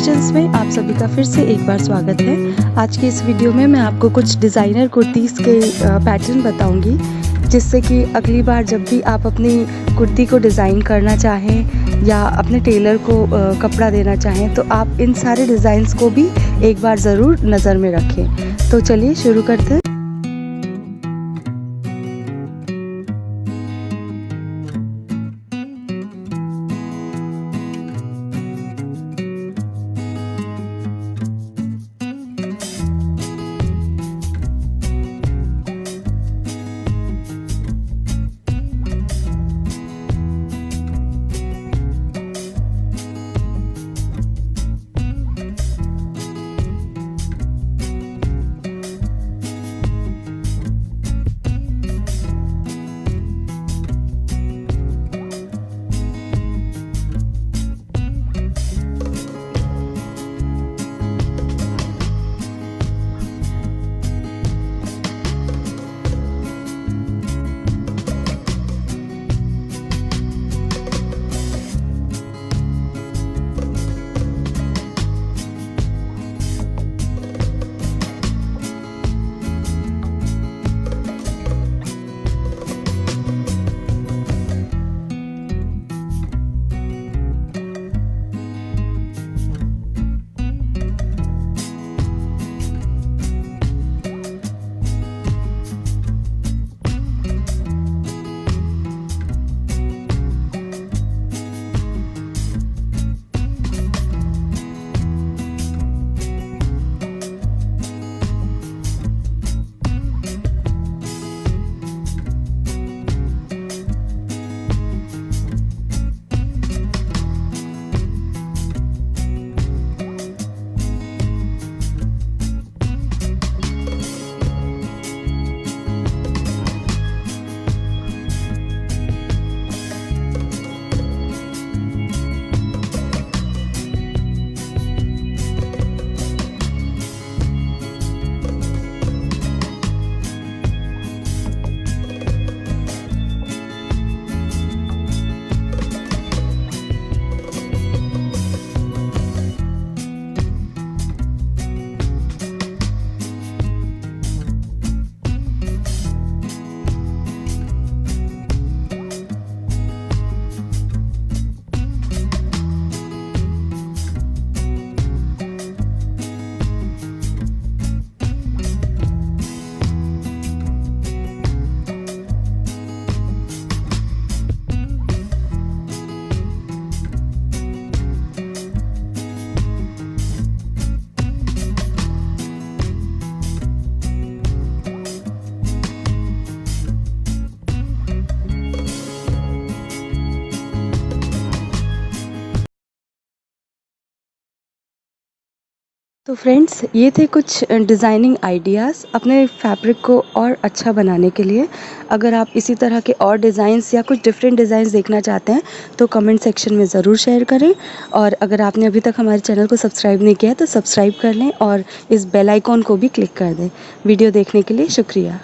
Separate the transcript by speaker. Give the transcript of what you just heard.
Speaker 1: Creations में आप सभी का फिर से एक बार स्वागत है। आज की इस वीडियो में मैं आपको कुछ डिज़ाइनर कुर्तीज़ के पैटर्न बताऊंगी, जिससे कि अगली बार जब भी आप अपनी कुर्ती को डिज़ाइन करना चाहें या अपने टेलर को कपड़ा देना चाहें तो आप इन सारे डिज़ाइंस को भी एक बार ज़रूर नज़र में रखें। तो चलिए शुरू करते हैं। तो फ्रेंड्स, ये थे कुछ डिज़ाइनिंग आइडियाज़ अपने फैब्रिक को और अच्छा बनाने के लिए। अगर आप इसी तरह के और डिज़ाइंस या कुछ डिफरेंट डिज़ाइंस देखना चाहते हैं तो कमेंट सेक्शन में ज़रूर शेयर करें। और अगर आपने अभी तक हमारे चैनल को सब्सक्राइब नहीं किया है तो सब्सक्राइब कर लें और इस बेल आइकॉन को भी क्लिक कर दें। वीडियो देखने के लिए शुक्रिया।